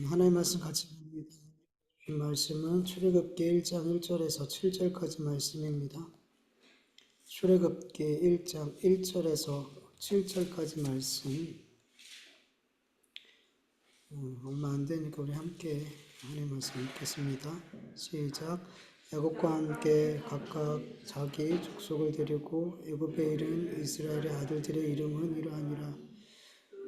하나님 말씀 같이 봅니다. 이 말씀은 출애굽기 1장 1절에서 7절까지 말씀입니다. 출애굽기 1장 1절에서 7절까지 말씀. 얼마 안 되니까 우리 함께 하나님 말씀 읽겠습니다. 시작. 야곱과 함께 각각 자기 족속을 데리고 애굽에 이른 이스라엘의 아들들의 이름은 이러하니라.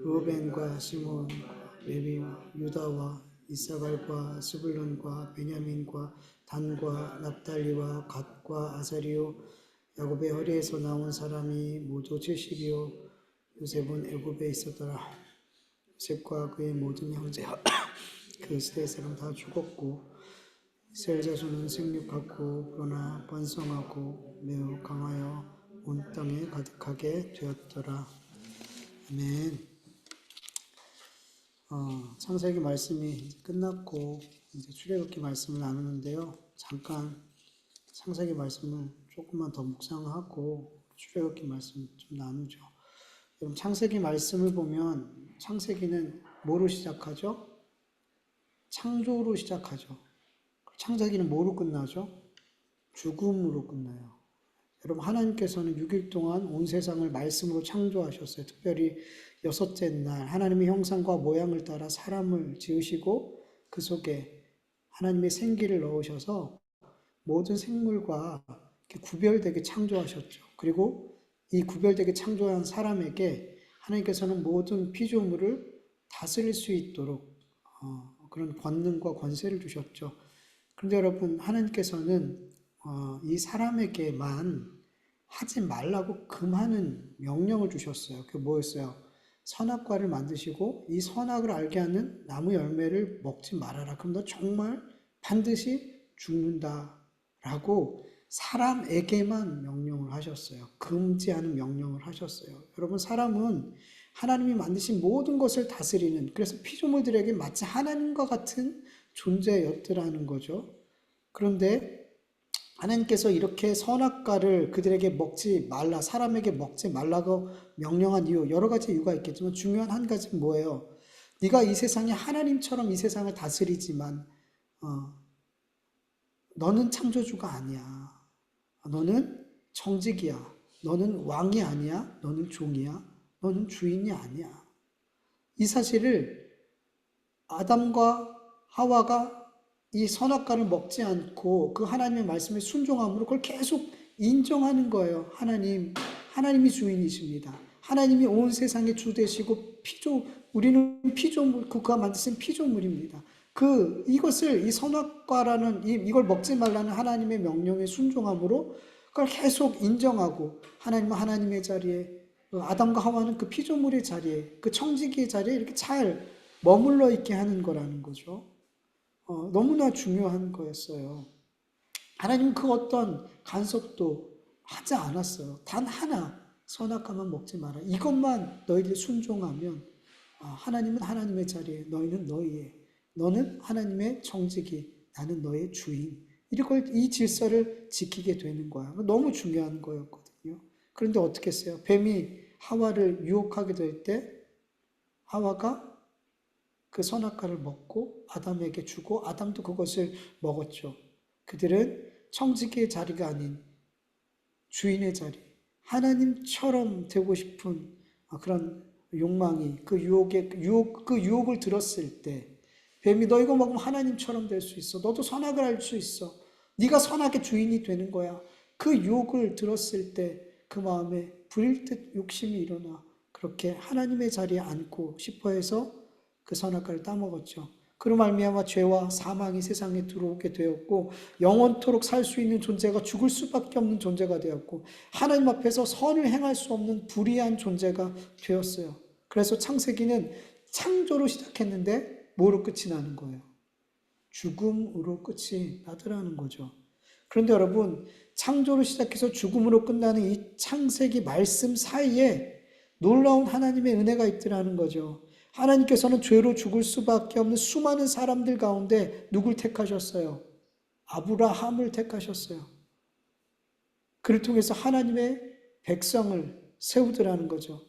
루벤과 시몬과 레위와 유다와 이사갈과 스불론과 베냐민과 단과 납달리와 갓과 아사리요. 야곱의 허리에서 나온 사람이 모두 70이요. 요셉은 애굽에 있었더라. 요셉과 그의 모든 형제와 그 시대 사람 다 죽었고 이스라엘 자손은 생육하고 그러나 번성하고 매우 강하여 온 땅에 가득하게 되었더라. 아멘. 창세기 말씀이 이제 끝났고 이제 출애굽기 말씀을 나누는데요. 잠깐 창세기 말씀을 조금만 더 묵상하고 출애굽기 말씀 좀 나누죠. 여러분 창세기 말씀을 보면 창세기는 뭐로 시작하죠? 창조로 시작하죠. 창세기는 뭐로 끝나죠? 죽음으로 끝나요. 여러분 하나님께서는 6일 동안 온 세상을 말씀으로 창조하셨어요. 특별히 여섯째 날 하나님의 형상과 모양을 따라 사람을 지으시고 그 속에 하나님의 생기를 넣으셔서 모든 생물과 구별되게 창조하셨죠. 그리고 이 구별되게 창조한 사람에게 하나님께서는 모든 피조물을 다스릴 수 있도록 그런 권능과 권세를 주셨죠. 그런데 여러분 하나님께서는 이 사람에게만 하지 말라고 금하는 명령을 주셨어요. 그게 뭐였어요? 선악과를 만드시고 이 선악을 알게 하는 나무 열매를 먹지 말아라. 그럼 너 정말 반드시 죽는다라고 사람에게만 명령을 하셨어요. 금지하는 명령을 하셨어요. 여러분 사람은 하나님이 만드신 모든 것을 다스리는, 그래서 피조물들에게 마치 하나님과 같은 존재였더라는 거죠. 그런데 하나님께서 이렇게 선악과를 그들에게 먹지 말라, 사람에게 먹지 말라고 명령한 이유, 여러 가지 이유가 있겠지만 중요한 한 가지는 뭐예요? 네가 이 세상에 하나님처럼 이 세상을 다스리지만 너는 창조주가 아니야. 너는 정직이야. 너는 왕이 아니야. 너는 종이야. 너는 주인이 아니야. 이 사실을 아담과 하와가 이 선악과를 먹지 않고 그 하나님의 말씀에 순종함으로 그걸 계속 인정하는 거예요. 하나님이 주인이십니다. 하나님이 온 세상의 주 되시고 우리는 피조물, 그가 만드신 피조물입니다. 이것을 이 선악과라는 이걸 먹지 말라는 하나님의 명령에 순종함으로 그걸 계속 인정하고 하나님은 하나님의 자리에, 아담과 하와는 그 피조물의 자리에, 그 청지기의 자리에 이렇게 잘 머물러 있게 하는 거라는 거죠. 너무나 중요한 거였어요. 하나님은 그 어떤 간섭도 하지 않았어요. 단 하나, 선악과만 먹지 마라. 이것만 너희들이 순종하면 하나님은 하나님의 자리에, 너는 하나님의 정직이, 나는 너의 주인. 이 질서를 지키게 되는 거야. 너무 중요한 거였거든요. 그런데 어떻게 했어요? 뱀이 하와를 유혹하게 될 때 하와가 그 선악과를 먹고 아담에게 주고 아담도 그것을 먹었죠. 그들은 청지기의 자리가 아닌 주인의 자리, 하나님처럼 되고 싶은 그런 욕망이 그 유혹을 들었을 때 뱀이 너 이거 먹으면 하나님처럼 될 수 있어. 너도 선악을 알 수 있어. 네가 선악의 주인이 되는 거야. 그 유혹을 들었을 때 그 마음에 불일 듯 욕심이 일어나 그렇게 하나님의 자리에 앉고 싶어 해서 그 선악과를 따먹었죠. 그로 말미암아 죄와 사망이 세상에 들어오게 되었고 영원토록 살 수 있는 존재가 죽을 수밖에 없는 존재가 되었고 하나님 앞에서 선을 행할 수 없는 불의한 존재가 되었어요. 그래서 창세기는 창조로 시작했는데 뭐로 끝이 나는 거예요? 죽음으로 끝이 나더라는 거죠. 그런데 여러분 창조로 시작해서 죽음으로 끝나는 이 창세기 말씀 사이에 놀라운 하나님의 은혜가 있더라는 거죠. 하나님께서는 죄로 죽을 수밖에 없는 수많은 사람들 가운데 누굴 택하셨어요? 아브라함을 택하셨어요. 그를 통해서 하나님의 백성을 세우더라는 거죠.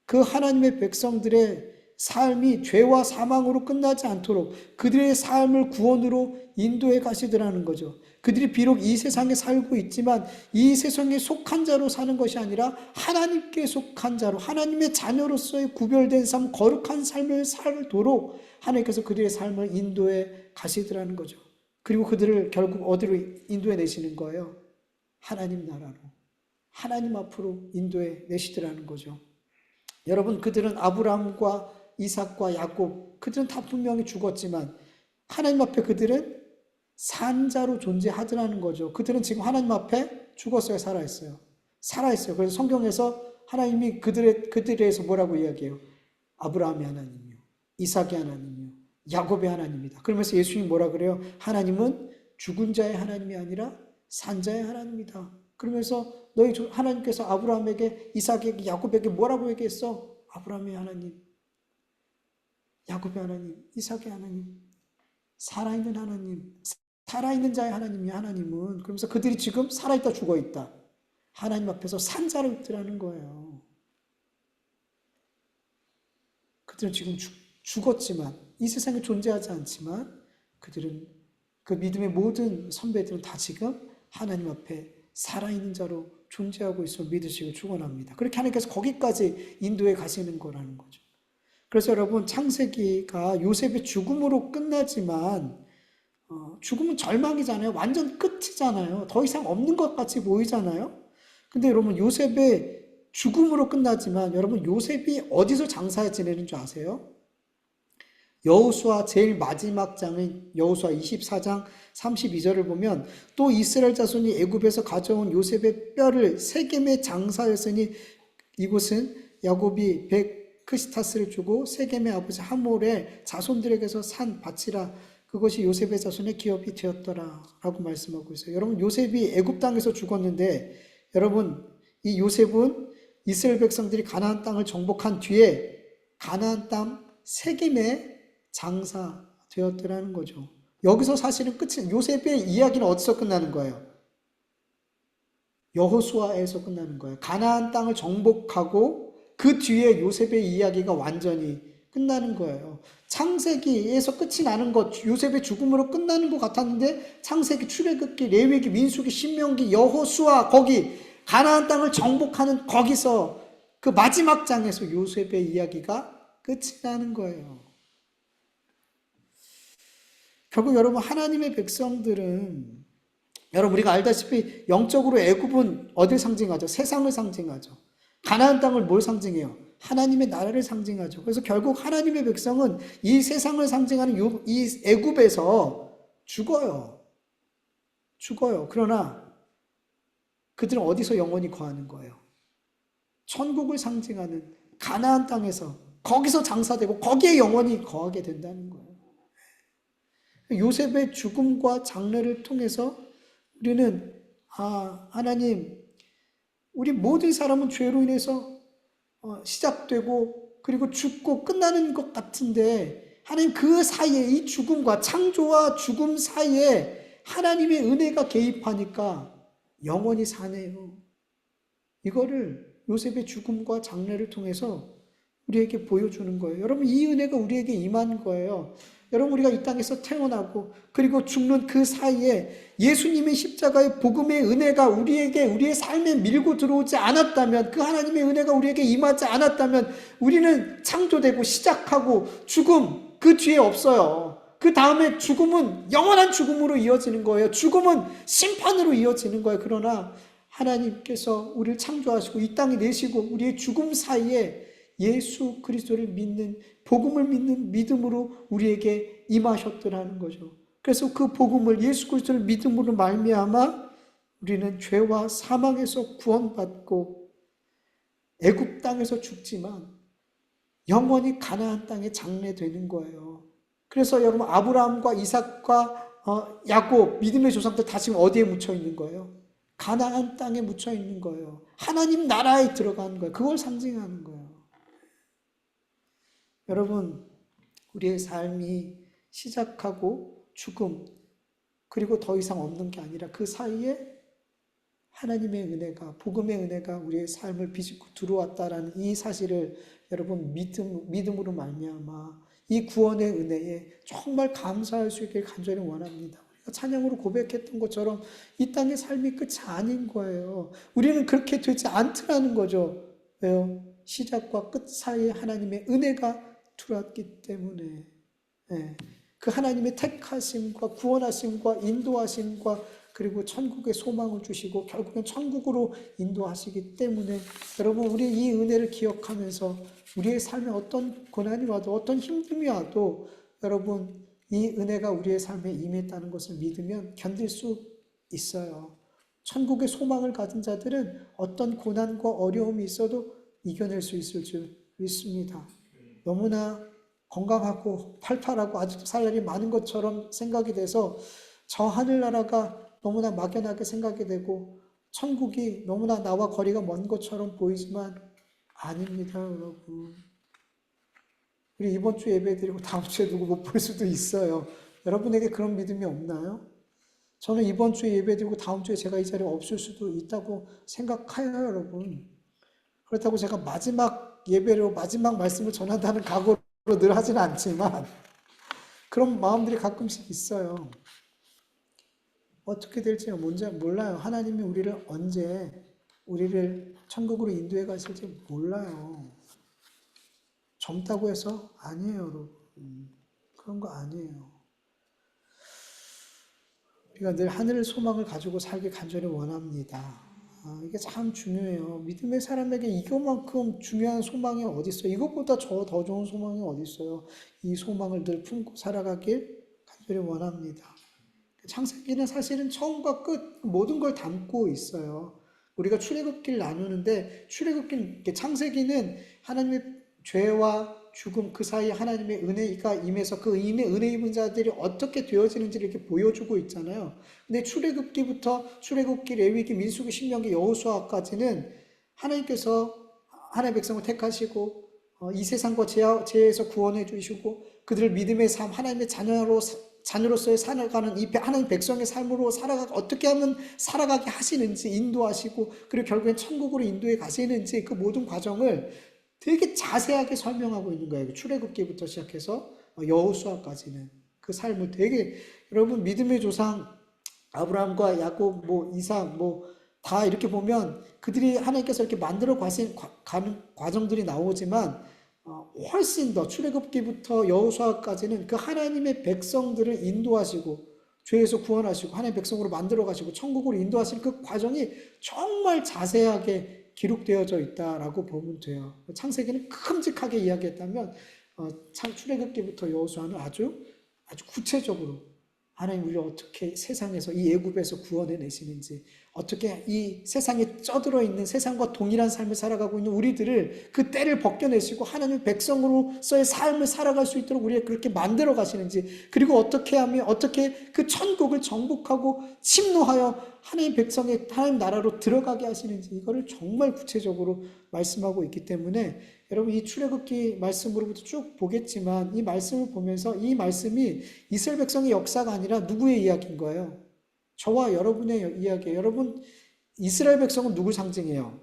그 하나님의 백성들의 삶이 죄와 사망으로 끝나지 않도록 그들의 삶을 구원으로 인도해 가시더라는 거죠. 그들이 비록 이 세상에 살고 있지만 이 세상에 속한 자로 사는 것이 아니라 하나님께 속한 자로, 하나님의 자녀로서의 구별된 삶, 거룩한 삶을 살도록 하나님께서 그들의 삶을 인도해 가시더라는 거죠. 그리고 그들을 결국 어디로 인도해 내시는 거예요? 하나님 나라로, 하나님 앞으로 인도해 내시더라는 거죠. 여러분, 그들은 아브라함과 이삭과 야곱, 그들은 다 분명히 죽었지만 하나님 앞에 그들은 산자로 존재하더라는 거죠. 그들은 지금 하나님 앞에 죽었어요, 살아있어요? 살아있어요. 그래서 성경에서 하나님이 그들에 대해서 뭐라고 이야기해요? 아브라함의 하나님이요, 이삭의 하나님이요, 야곱의 하나님이다. 그러면서 예수님이 뭐라 그래요? 하나님은 죽은 자의 하나님이 아니라 산 자의 하나님이다. 그러면서 너희 하나님께서 아브라함에게, 이삭에게, 야곱에게 뭐라고 얘기했어? 아브라함의 하나님, 야곱의 하나님, 이삭의 하나님, 살아있는 하나님, 살아있는 자의 하나님이 하나님은. 그러면서 그들이 지금 살아있다 죽어있다, 하나님 앞에서 산자로 있더라는 거예요. 그들은 지금 죽었지만, 이 세상에 존재하지 않지만 그들은, 그 믿음의 모든 선배들은 다 지금 하나님 앞에 살아있는 자로 존재하고 있음을 믿으시고 축원합니다. 그렇게 하나님께서 거기까지 인도해 가시는 거라는 거죠. 그래서 여러분, 창세기가 요셉의 죽음으로 끝나지만 죽음은 절망이잖아요. 완전 끝이잖아요. 더 이상 없는 것 같이 보이잖아요. 근데 여러분, 요셉의 죽음으로 끝나지만 여러분, 요셉이 어디서 장사해 지내는 줄 아세요? 여호수아 제일 마지막 장인 여호수아 24장 32절을 보면, 또 이스라엘 자손이 애굽에서 가져온 요셉의 뼈를 세겜에 장사였으니 이곳은 야곱이 베크시타스를 주고 세겜의 아버지 하몰의 자손들에게서 산 밭이라, 그것이 요셉의 자손의 기업이 되었더라 라고 말씀하고 있어요. 여러분, 요셉이 애굽 땅에서 죽었는데, 여러분, 이 요셉은 이스라엘 백성들이 가나안 땅을 정복한 뒤에 가나안 땅 세겜에 장사되었더라는 거죠. 여기서 사실은 끝이, 요셉의 이야기는 어디서 끝나는 거예요? 여호수아에서 끝나는 거예요. 가나안 땅을 정복하고 그 뒤에 요셉의 이야기가 완전히 끝나는 거예요. 창세기에서 끝이 나는 것, 요셉의 죽음으로 끝나는 것 같았는데 창세기, 출애굽기, 레위기, 민수기, 신명기, 여호수아, 거기 가나안 땅을 정복하는 거기서 그 마지막 장에서 요셉의 이야기가 끝이 나는 거예요. 결국 여러분, 하나님의 백성들은, 여러분 우리가 알다시피 영적으로 애굽은 어딜 상징하죠? 세상을 상징하죠. 가나안 땅을 뭘 상징해요? 하나님의 나라를 상징하죠. 그래서 결국 하나님의 백성은 이 세상을 상징하는 이 애굽에서 죽어요. 그러나 그들은 어디서 영원히 거하는 거예요? 천국을 상징하는 가나안 땅에서, 거기서 장사되고 거기에 영원히 거하게 된다는 거예요. 요셉의 죽음과 장례를 통해서 우리는, 하나님, 우리 모든 사람은 죄로 인해서 시작되고 그리고 죽고 끝나는 것 같은데, 하나님 그 사이에, 이 죽음과, 창조와 죽음 사이에 하나님의 은혜가 개입하니까 영원히 사네요. 이거를 요셉의 죽음과 장례를 통해서 우리에게 보여주는 거예요. 여러분, 이 은혜가 우리에게 임한 거예요. 여러분, 우리가 이 땅에서 태어나고 그리고 죽는 그 사이에 예수님의 십자가의 복음의 은혜가 우리에게, 우리의 삶에 밀고 들어오지 않았다면, 그 하나님의 은혜가 우리에게 임하지 않았다면 우리는 창조되고 시작하고 죽음 그 뒤에 없어요. 그 다음에 죽음은 영원한 죽음으로 이어지는 거예요. 죽음은 심판으로 이어지는 거예요. 그러나 하나님께서 우리를 창조하시고 이 땅에 내시고 우리의 죽음 사이에 예수 그리스도를 믿는, 복음을 믿는 믿음으로 우리에게 임하셨더라는 거죠. 그래서 그 복음을, 예수 그리스도를 믿음으로 말미암아 우리는 죄와 사망에서 구원받고 애굽 땅에서 죽지만 영원히 가나안 땅에 장래되는 거예요. 그래서 여러분, 아브라함과 이삭과 야곱, 믿음의 조상들 다 지금 어디에 묻혀 있는 거예요? 가나안 땅에 묻혀 있는 거예요. 하나님 나라에 들어가는 거예요. 그걸 상징하는 거예요. 여러분, 우리의 삶이 시작하고 죽음, 그리고 더 이상 없는 게 아니라 그 사이에 하나님의 은혜가, 복음의 은혜가 우리의 삶을 비집고 들어왔다라는 이 사실을 여러분 믿음으로 말미암아 이 구원의 은혜에 정말 감사할 수 있길 간절히 원합니다. 우리가 찬양으로 고백했던 것처럼 이 땅의 삶이 끝이 아닌 거예요. 우리는 그렇게 되지 않더라는 거죠. 왜요? 시작과 끝 사이에 하나님의 은혜가 들어왔기 때문에. 예. 그 하나님의 택하심과 구원하심과 인도하심과 그리고 천국의 소망을 주시고 결국엔 천국으로 인도하시기 때문에 여러분 우리 이 은혜를 기억하면서 우리의 삶에 어떤 고난이 와도 어떤 힘듦이 와도 여러분 이 은혜가 우리의 삶에 임했다는 것을 믿으면 견딜 수 있어요. 천국의 소망을 가진 자들은 어떤 고난과 어려움이 있어도 이겨낼 수 있을 줄 믿습니다. 너무나 건강하고 팔팔하고 아직도 살 날이 많은 것처럼 생각이 돼서 저 하늘나라가 너무나 막연하게 생각이 되고 천국이 너무나 나와 거리가 먼 것처럼 보이지만 아닙니다, 여러분. 우리 이번 주에 예배드리고 다음 주에 누구 못 볼 수도 있어요. 여러분에게 그런 믿음이 없나요? 저는 이번 주에 예배드리고 다음 주에 제가 이 자리에 없을 수도 있다고 생각해요, 여러분. 그렇다고 제가 마지막 예배로 마지막 말씀을 전한다는 각오로 늘 하지는 않지만 그런 마음들이 가끔씩 있어요. 어떻게 될지 뭔지 몰라요. 하나님이 우리를 언제 우리를 천국으로 인도해 가실지 몰라요. 젊다고 해서 아니에요, 여러분. 그런 거 아니에요. 우리가 늘 하늘의 소망을 가지고 살길 간절히 원합니다. 이게 참 중요해요. 믿음의 사람에게 이것만큼 중요한 소망이 어디 있어요? 이것보다 더 좋은 소망이 어디 있어요? 이 소망을 늘 품고 살아가길 간절히 원합니다. 창세기는 사실은 처음과 끝 모든 걸 담고 있어요. 우리가 출애굽기를 나누는데 창세기는 하나님의 죄와 죽음 그 사이에 하나님의 은혜가 임해서 그 은혜 입은 자들이 어떻게 되어지는지를 이렇게 보여주고 있잖아요. 근데 출애굽기, 레위기, 민수기, 신명기, 여호수아까지는 하나님께서 하나님의 백성을 택하시고 이 세상과 죄에서 구원해 주시고 그들을 믿음의 삶, 하나님의 자녀로서의 살아가는 이 하나님 백성의 삶으로 어떻게 하면 살아가게 하시는지 인도하시고 그리고 결국엔 천국으로 인도해 가시는지 그 모든 과정을 되게 자세하게 설명하고 있는 거예요. 출애굽기부터 시작해서 여호수아까지는 그 삶을 되게 여러분 믿음의 조상 아브라함과 야곱 이삭 다 이렇게 보면 그들이 하나님께서 이렇게 만들어 가는 과정들이 나오지만 훨씬 더 출애굽기부터 여호수아까지는 그 하나님의 백성들을 인도하시고 죄에서 구원하시고 하나님의 백성으로 만들어 가시고 천국으로 인도하시는 그 과정이 정말 자세하게 기록되어져 있다라고 보면 돼요. 창세기는 큼직하게 이야기했다면 출애굽기부터 여호수아는 아주 구체적으로 하나님 우리를 어떻게 세상에서 이 애굽에서 구원해 내시는지 어떻게 이 세상에 쩌들어 있는 세상과 동일한 삶을 살아가고 있는 우리들을 그 때를 벗겨내시고 하나님의 백성으로서의 삶을 살아갈 수 있도록 우리를 그렇게 만들어 가시는지 그리고 어떻게 하면 어떻게 그 천국을 정복하고 침노하여 하나님 백성의 하나님 나라로 들어가게 하시는지 이거를 정말 구체적으로 말씀하고 있기 때문에 여러분 이 출애굽기 말씀으로부터 쭉 보겠지만 이 말씀을 보면서 이 말씀이 이스라엘 백성의 역사가 아니라 누구의 이야기인 거예요? 저와 여러분의 이야기예요. 여러분 이스라엘 백성은 누굴 상징해요?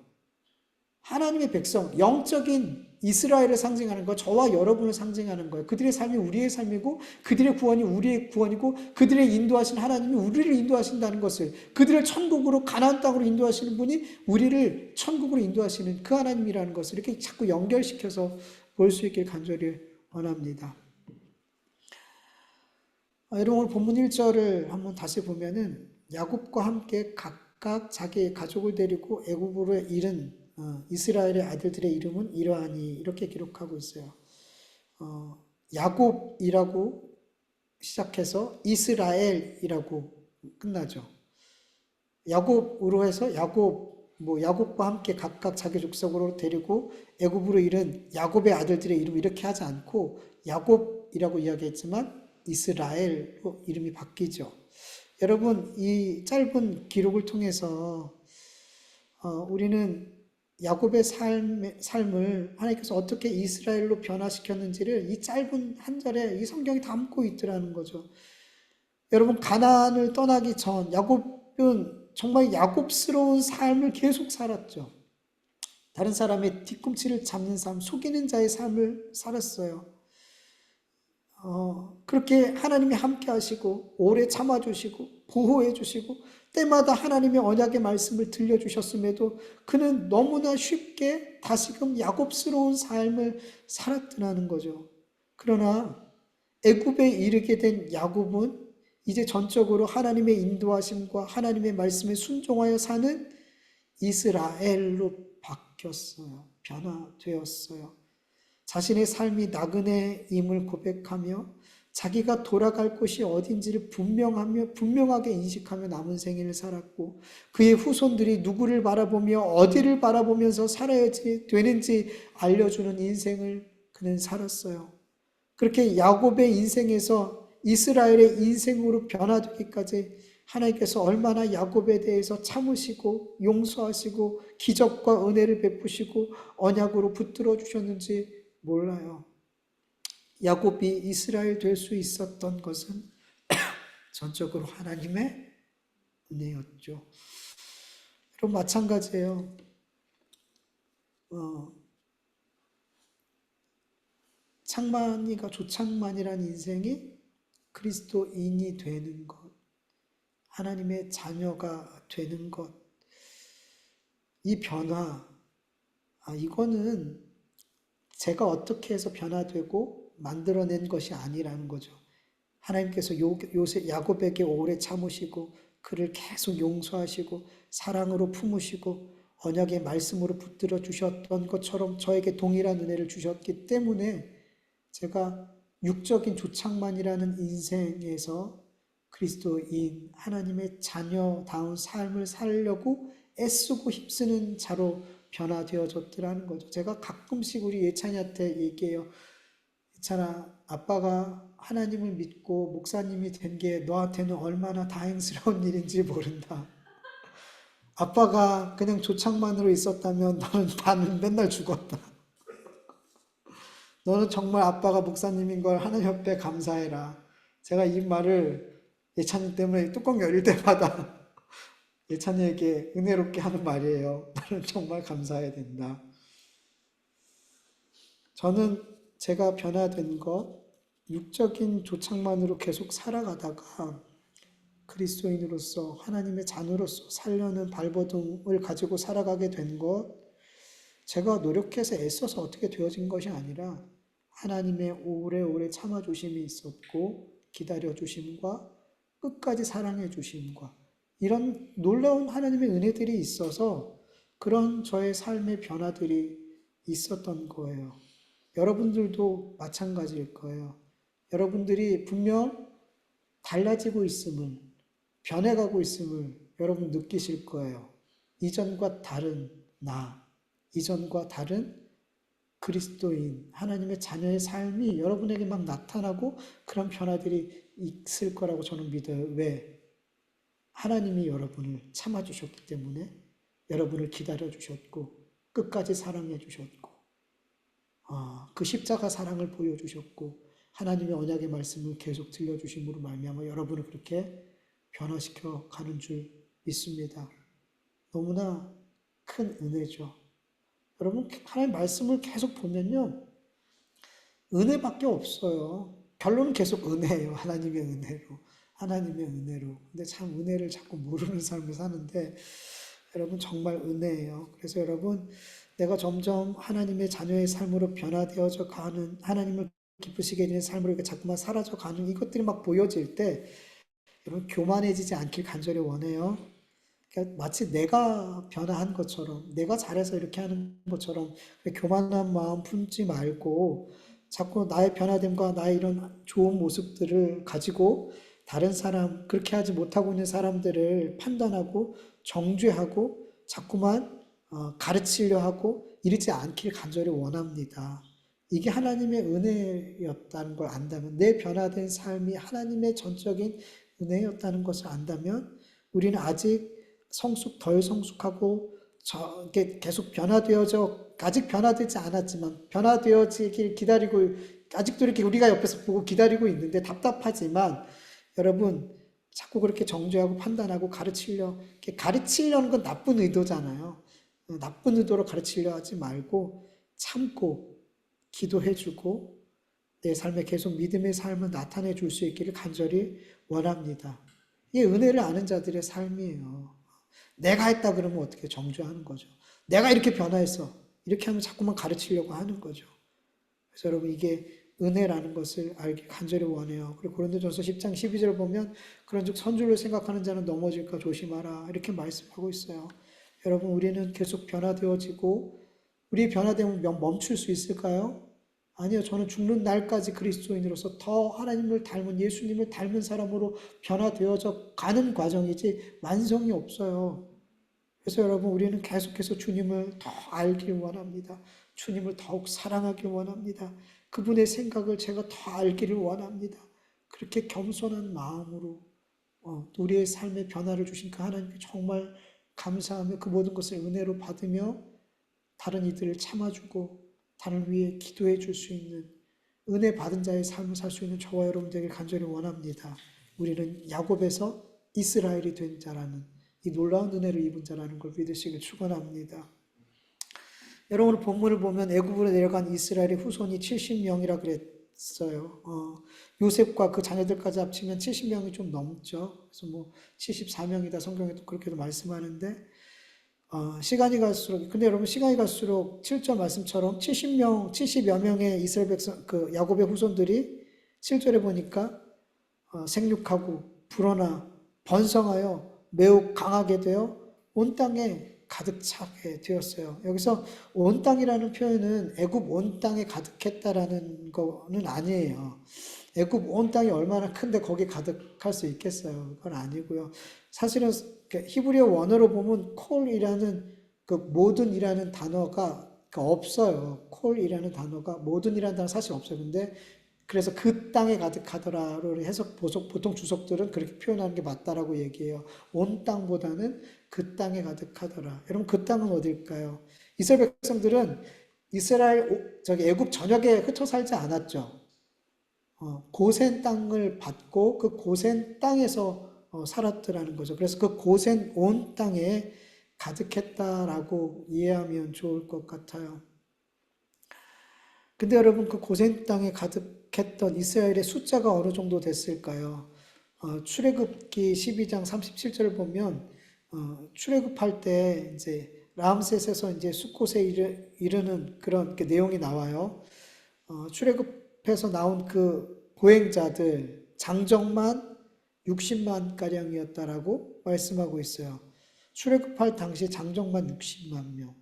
하나님의 백성, 영적인 이스라엘을 상징하는 거, 저와 여러분을 상징하는 거예요. 그들의 삶이 우리의 삶이고, 그들의 구원이 우리의 구원이고, 그들의 인도하신 하나님이 우리를 인도하신다는 것을, 그들을 천국으로, 가나안 땅으로 인도하시는 분이 우리를 천국으로 인도하시는 그 하나님이라는 것을 이렇게 자꾸 연결시켜서 볼 수 있길 간절히 원합니다. 여러분 오늘 본문 1절을 한번 다시 보면은 야곱과 함께 각각 자기의 가족을 데리고 애굽으로 이른 이스라엘의 아들들의 이름은 이러하니 이렇게 기록하고 있어요. 야곱이라고 시작해서 이스라엘이라고 끝나죠. 야곱으로 해서 야곱과 함께 각각 자기 족속으로 데리고 애굽으로 이른 야곱의 아들들의 이름 이렇게 하지 않고 야곱이라고 이야기했지만 이스라엘로 이름이 바뀌죠. 여러분 이 짧은 기록을 통해서 우리는 야곱의 삶을 하나님께서 어떻게 이스라엘로 변화시켰는지를 이 짧은 한 절에 이 성경이 담고 있더라는 거죠. 여러분 가나안을 떠나기 전 야곱은 정말 야곱스러운 삶을 계속 살았죠. 다른 사람의 뒤꿈치를 잡는 삶, 속이는 자의 삶을 살았어요. 그렇게 하나님이 함께 하시고 오래 참아주시고 보호해 주시고 때마다 하나님의 언약의 말씀을 들려주셨음에도 그는 너무나 쉽게 다시금 야곱스러운 삶을 살았더라는 거죠. 그러나 애굽에 이르게 된 야곱은 이제 전적으로 하나님의 인도하심과 하나님의 말씀에 순종하여 사는 이스라엘로 바뀌었어요. 변화되었어요. 자신의 삶이 나그네임을 고백하며 자기가 돌아갈 곳이 어딘지를 분명하게 인식하며 남은 생일을 살았고 그의 후손들이 누구를 바라보며 어디를 바라보면서 살아야지 되는지 알려주는 인생을 그는 살았어요. 그렇게 야곱의 인생에서 이스라엘의 인생으로 변화되기까지 하나님께서 얼마나 야곱에 대해서 참으시고 용서하시고 기적과 은혜를 베푸시고 언약으로 붙들어 주셨는지 몰라요. 야곱이 이스라엘 될 수 있었던 것은 전적으로 하나님의 은혜였죠. 그럼 마찬가지예요. 창만이가 조창만이라는 인생이 그리스도인이 되는 것, 하나님의 자녀가 되는 것, 이 변화, 이거는 제가 어떻게 해서 변화되고 만들어낸 것이 아니라는 거죠. 하나님께서 야곱에게 오래 참으시고 그를 계속 용서하시고 사랑으로 품으시고 언약의 말씀으로 붙들어 주셨던 것처럼 저에게 동일한 은혜를 주셨기 때문에 제가 육적인 조창만이라는 인생에서 그리스도인 하나님의 자녀다운 삶을 살려고 애쓰고 힘쓰는 자로 변화되어졌더라는 거죠. 제가 가끔씩 우리 예찬이한테 얘기해요. 예찬아, 아빠가 하나님을 믿고 목사님이 된 게 너한테는 얼마나 다행스러운 일인지 모른다. 아빠가 그냥 조창만으로 있었다면 너는 맨날 죽었다. 너는 정말 아빠가 목사님인 걸 하나님 앞에 감사해라. 제가 이 말을 예찬이 때문에 뚜껑 열릴 때마다 예찬이에게 은혜롭게 하는 말이에요. 나는 정말 감사해야 된다. 저는 제가 변화된 것, 육적인 조창만으로 계속 살아가다가 그리스도인으로서 하나님의 자녀로서 살려는 발버둥을 가지고 살아가게 된 것, 제가 노력해서 애써서 어떻게 되어진 것이 아니라 하나님의 오래오래 참아주심이 있었고 기다려주심과 끝까지 사랑해주심과 이런 놀라운 하나님의 은혜들이 있어서 그런 저의 삶의 변화들이 있었던 거예요. 여러분들도 마찬가지일 거예요. 여러분들이 분명 달라지고 있음을, 변해가고 있음을 여러분 느끼실 거예요. 이전과 다른 나, 이전과 다른 그리스도인, 하나님의 자녀의 삶이 여러분에게 막 나타나고 그런 변화들이 있을 거라고 저는 믿어요. 왜? 하나님이 여러분을 참아주셨기 때문에 여러분을 기다려주셨고 끝까지 사랑해주셨고 그 십자가 사랑을 보여주셨고 하나님의 언약의 말씀을 계속 들려주심으로 말미암아 여러분을 그렇게 변화시켜 가는 줄 믿습니다. 너무나 큰 은혜죠. 여러분 하나님 말씀을 계속 보면요. 은혜밖에 없어요. 결론은 계속 은혜예요. 하나님의 은혜로. 하나님의 은혜로. 근데 참 은혜를 자꾸 모르는 삶을 사는데 여러분 정말 은혜예요. 그래서 여러분 내가 점점 하나님의 자녀의 삶으로 변화되어져 가는 하나님을 기쁘시게 되는 삶으로 이렇게 자꾸만 사라져 가는 이것들이 막 보여질 때 여러분 교만해지지 않길 간절히 원해요. 그러니까 마치 내가 변화한 것처럼 내가 잘해서 이렇게 하는 것처럼 교만한 마음 품지 말고 자꾸 나의 변화됨과 나의 이런 좋은 모습들을 가지고 다른 사람 그렇게 하지 못하고 있는 사람들을 판단하고 정죄하고 자꾸만 가르치려 하고 이러지 않길 간절히 원합니다. 이게 하나님의 은혜였다는 걸 안다면 내 변화된 삶이 하나님의 전적인 은혜였다는 것을 안다면 우리는 아직 덜 성숙하고 계속 아직 변화되지 않았지만 변화되어지길 기다리고 아직도 이렇게 우리가 옆에서 보고 기다리고 있는데 답답하지만 여러분 자꾸 그렇게 정죄하고 판단하고 가르치려는 건 나쁜 의도잖아요. 나쁜 의도로 가르치려 하지 말고 참고 기도해주고 내 삶에 계속 믿음의 삶을 나타내 줄 수 있기를 간절히 원합니다. 이게 은혜를 아는 자들의 삶이에요. 내가 했다 그러면 어떻게 정죄하는 거죠. 내가 이렇게 변화했어. 이렇게 하면 자꾸만 가르치려고 하는 거죠. 그래서 여러분 이게 은혜라는 것을 알기 간절히 원해요. 그리고 고린도전서 10장 12절 보면 그런즉 선줄로 생각하는 자는 넘어질까 조심하라 이렇게 말씀하고 있어요. 여러분 우리는 계속 변화되어지고 우리 변화되면 멈출 수 있을까요? 아니요. 저는 죽는 날까지 그리스도인으로서 더 하나님을 닮은 예수님을 닮은 사람으로 변화되어져 가는 과정이지 완성이 없어요. 그래서 여러분 우리는 계속해서 주님을 더 알길 원합니다. 주님을 더욱 사랑하길 원합니다. 그분의 생각을 제가 더 알기를 원합니다. 그렇게 겸손한 마음으로 우리의 삶에 변화를 주신 그 하나님께 정말 감사하며 그 모든 것을 은혜로 받으며 다른 이들을 참아주고 다른 위해 기도해 줄 수 있는 은혜 받은 자의 삶을 살 수 있는 저와 여러분 되길 간절히 원합니다. 우리는 야곱에서 이스라엘이 된 자라는 이 놀라운 은혜를 입은 자라는 걸 믿으시길 축원합니다. 여러분 오늘 본문을 보면 애굽으로 내려간 이스라엘의 후손이 70명이라 그랬어요. 요셉과 그 자녀들까지 합치면 70명이 좀 넘죠. 그래서 뭐 74명이다 성경에도 그렇게도 말씀하는데 시간이 갈수록 근데 여러분 시간이 갈수록 7절 말씀처럼 70여 명의 이스라엘 백성 그 야곱의 후손들이 7절에 보니까 생육하고 불어나 번성하여 매우 강하게 되어 온 땅에 가득 차게 되었어요. 여기서 온 땅이라는 표현은 애굽 온 땅에 가득했다라는 거는 아니에요. 애굽 온 땅이 얼마나 큰데 거기 가득할 수 있겠어요. 그건 아니고요. 사실은 히브리어 원어로 보면 콜이라는 그 모든이라는 단어가 없어요. 콜이라는 단어가 모든이라는 단어 사실 없어요. 근데 그래서 그 땅에 가득하더라로 해석 보통 주석들은 그렇게 표현하는 게 맞다라고 얘기해요. 온 땅보다는 그 땅에 가득하더라. 여러분 그 땅은 어딜까요? 이스라엘 백성들은 애굽 전역에 흩어 살지 않았죠. 고센 땅을 받고 그 고센 땅에서 살았더라는 거죠. 그래서 그 고센 온 땅에 가득했다라고 이해하면 좋을 것 같아요. 근데 여러분 그 고센 땅에 가득했던 이스라엘의 숫자가 어느 정도 됐을까요? 출애굽기 12장 37절을 보면 출애굽할 때 이제 람셋에서 이제 숫곳에 이르는 그런 내용이 나와요. 출애굽해서 나온 그 보행자들 장정만 60만 가량이었다라고 말씀하고 있어요. 출애굽할 당시 장정만 60만 명.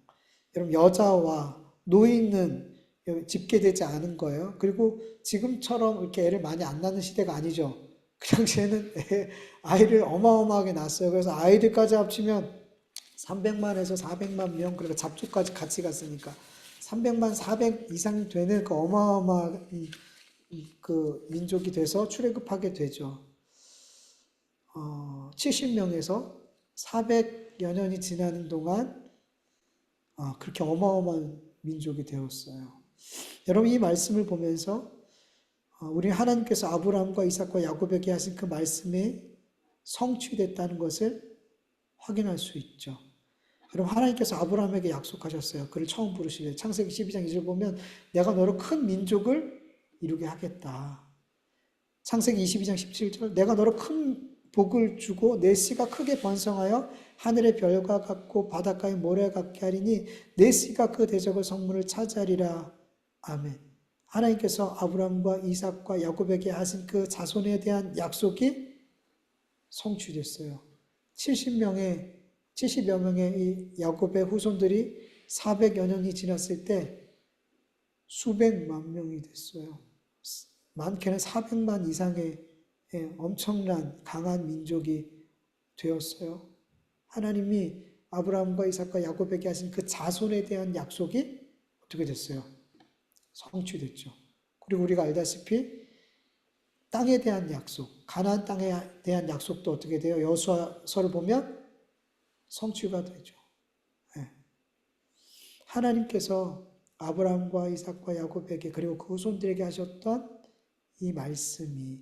여러분 여자와 노인은 집계되지 않은 거예요. 그리고 지금처럼 이렇게 애를 많이 안 낳는 시대가 아니죠. 그 당시에는 아이를 어마어마하게 낳았어요. 그래서 아이들까지 합치면 300만에서 400만 명, 그러니까 잡초까지 같이 갔으니까 300만, 400 이상 되는 그 어마어마한 그 민족이 돼서 출애굽하게 되죠. 70명에서 400여 년이 지나는 동안 그렇게 어마어마한 민족이 되었어요. 여러분 이 말씀을 보면서 우리 하나님께서 아브라함과 이삭과 야곱에게 하신 그 말씀이 성취됐다는 것을 확인할 수 있죠. 여러분 하나님께서 아브라함에게 약속하셨어요. 그를 처음 부르시되 창세기 12장 2절 보면 내가 너로 큰 민족을 이루게 하겠다. 창세기 22장 17절 내가 너로 큰 복을 주고 내 씨가 크게 번성하여 하늘의 별과 같고 바닷가의 모래 같게 하리니 내 씨가 그 대적의 성문을 차지하리라. 아멘. 하나님께서 아브라함과 이삭과 야곱에게 하신 그 자손에 대한 약속이 성취됐어요. 70여 명의 이 야곱의 후손들이 400여 년이 지났을 때 수백만 명이 됐어요. 많게는 400만 이상의 엄청난 강한 민족이 되었어요. 하나님이 아브라함과 이삭과 야곱에게 하신 그 자손에 대한 약속이 어떻게 됐어요? 성취됐죠. 그리고 우리가 알다시피 땅에 대한 약속, 가나안 땅에 대한 약속도 어떻게 돼요? 여호수아서를 보면 성취가 되죠. 네. 하나님께서 아브라함과 이삭과 야곱에게 그리고 그 후손들에게 하셨던 이 말씀이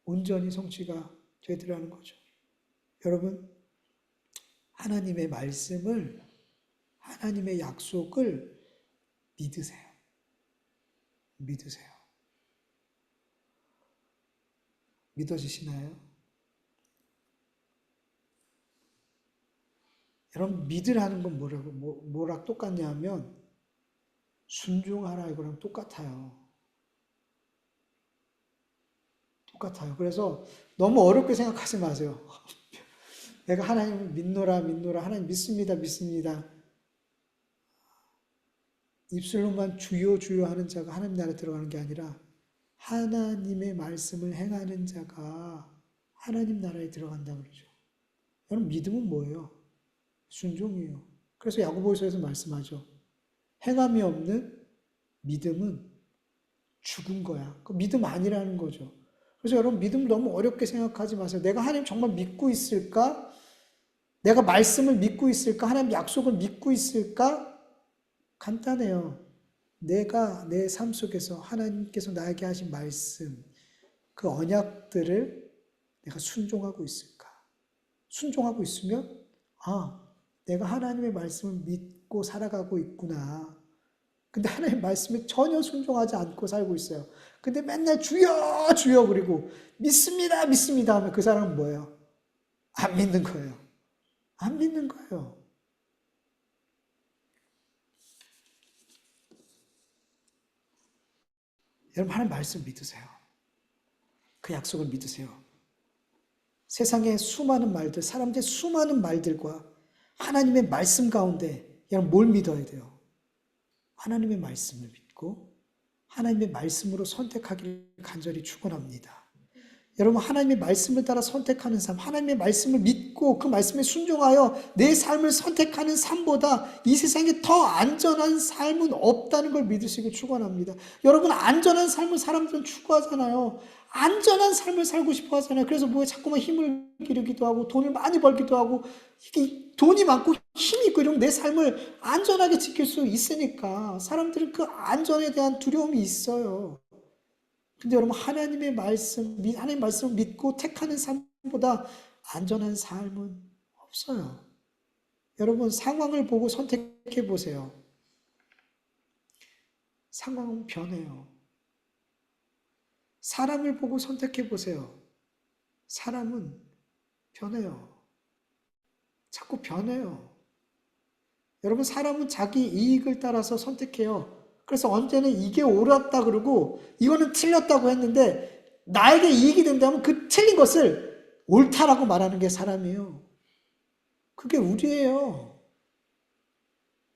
온전히 성취가 되더라는 거죠. 여러분, 하나님의 말씀을 하나님의 약속을 믿으세요. 믿으세요. 믿어지시나요? 여러분, 믿으라는 건 뭐랑 똑같냐 하면 순종하라 이거랑 똑같아요. 똑같아요. 그래서 너무 어렵게 생각하지 마세요. 내가 하나님을 믿노라, 하나님 믿습니다. 입술로만 주여, 주여 하는 자가 하나님 나라에 들어가는 게 아니라 하나님의 말씀을 행하는 자가 하나님 나라에 들어간다 그러죠. 여러분, 믿음은 뭐예요? 순종이에요. 그래서 야고보서에서 말씀하죠. 행함이 없는 믿음은 죽은 거야. 그 믿음 아니라는 거죠. 그래서 여러분, 믿음 너무 어렵게 생각하지 마세요. 내가 하나님 정말 믿고 있을까? 내가 말씀을 믿고 있을까? 하나님 약속을 믿고 있을까? 간단해요. 내가 내 삶 속에서 하나님께서 나에게 하신 말씀, 그 언약들을 내가 순종하고 있을까? 순종하고 있으면, 내가 하나님의 말씀을 믿고 살아가고 있구나. 근데 하나님의 말씀에 전혀 순종하지 않고 살고 있어요. 근데 맨날 주여, 주여 그리고 믿습니다 하면 그 사람은 뭐예요? 안 믿는 거예요. 안 믿는 거예요. 여러분, 하나님 말씀 믿으세요. 그 약속을 믿으세요. 세상의 수많은 말들, 사람들의 수많은 말들과 하나님의 말씀 가운데 여러분 뭘 믿어야 돼요? 하나님의 말씀을 믿고 하나님의 말씀으로 선택하기를 간절히 축원합니다. 여러분, 하나님의 말씀을 따라 선택하는 삶, 하나님의 말씀을 믿고 그 말씀에 순종하여 내 삶을 선택하는 삶보다 이 세상에 더 안전한 삶은 없다는 걸 믿으시길 축원합니다. 여러분, 안전한 삶을 사람들은 추구하잖아요. 안전한 삶을 살고 싶어 하잖아요. 그래서 뭐에 자꾸만 힘을 기르기도 하고 돈을 많이 벌기도 하고, 이게 돈이 많고 힘이 있고 이러면 내 삶을 안전하게 지킬 수 있으니까 사람들은 그 안전에 대한 두려움이 있어요. 근데 여러분, 하나님의 말씀을 믿고 택하는 삶보다 안전한 삶은 없어요. 여러분, 상황을 보고 선택해 보세요. 상황은 변해요. 사람을 보고 선택해 보세요. 사람은 변해요. 자꾸 변해요. 여러분, 사람은 자기 이익을 따라서 선택해요. 그래서 언제는 이게 옳았다 그러고 이거는 틀렸다고 했는데 나에게 이익이 된다면 그 틀린 것을 옳다라고 말하는 게 사람이에요. 그게 우리예요.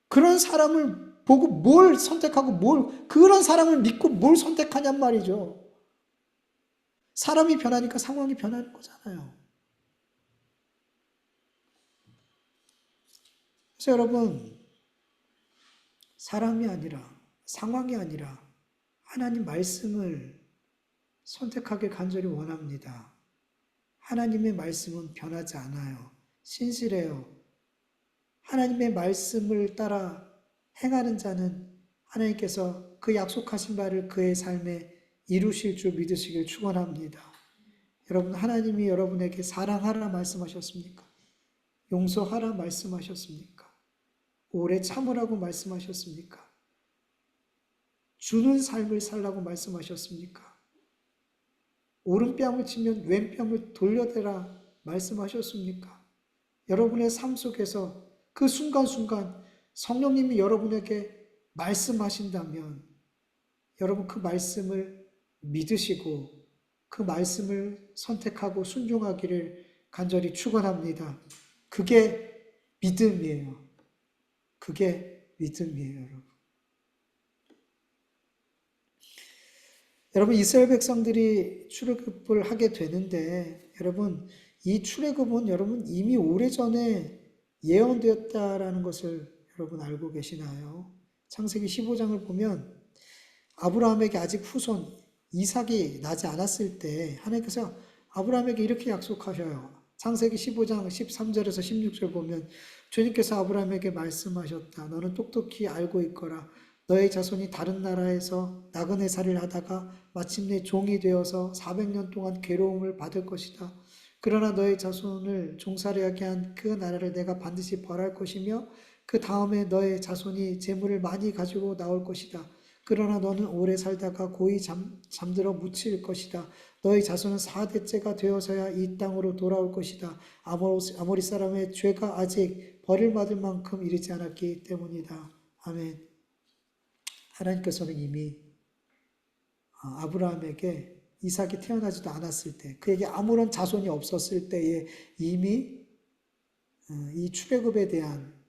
그런 사람을 보고 뭘 선택하고 그런 사람을 믿고 뭘 선택하냔 말이죠. 사람이 변하니까 상황이 변하는 거잖아요. 그래서 여러분, 사람이 아니라 상황이 아니라 하나님 말씀을 선택하길 간절히 원합니다. 하나님의 말씀은 변하지 않아요. 신실해요. 하나님의 말씀을 따라 행하는 자는 하나님께서 그 약속하신 바를 그의 삶에 이루실 줄 믿으시길 축원합니다. 여러분, 하나님이 여러분에게 사랑하라 말씀하셨습니까? 용서하라 말씀하셨습니까? 오래 참으라고 말씀하셨습니까? 주는 삶을 살라고 말씀하셨습니까? 오른뺨을 치면 왼뺨을 돌려대라 말씀하셨습니까? 여러분의 삶 속에서 그 순간순간 성령님이 여러분에게 말씀하신다면 여러분 그 말씀을 믿으시고 그 말씀을 선택하고 순종하기를 간절히 축원합니다. 그게 믿음이에요. 그게 믿음이에요, 여러분. 여러분, 이스라엘 백성들이 출애굽을 하게 되는데 여러분, 이 출애굽은 여러분 이미 오래전에 예언되었다라는 것을 여러분 알고 계시나요? 창세기 15장을 보면 아브라함에게 아직 후손 이삭이 나지 않았을 때 하나님께서 아브라함에게 이렇게 약속하셔요. 창세기 15장 13절에서 16절 보면 주님께서 아브라함에게 말씀하셨다. 너는 똑똑히 알고 있거라. 너의 자손이 다른 나라에서 나그네 살이를 하다가 마침내 종이 되어서 400년 동안 괴로움을 받을 것이다. 그러나 너의 자손을 종살이하게 한 그 나라를 내가 반드시 벌할 것이며 그 다음에 너의 자손이 재물을 많이 가지고 나올 것이다. 그러나 너는 오래 살다가 고이 잠들어 묻힐 것이다. 너의 자손은 4대째가 되어서야 이 땅으로 돌아올 것이다. 아모리 사람의 죄가 아직 벌을 받을 만큼 이르지 않았기 때문이다. 아멘. 하나님께서는 이미 아브라함에게 이삭이 태어나지도 않았을 때, 그에게 아무런 자손이 없었을 때에 이미 이 출애굽에 대한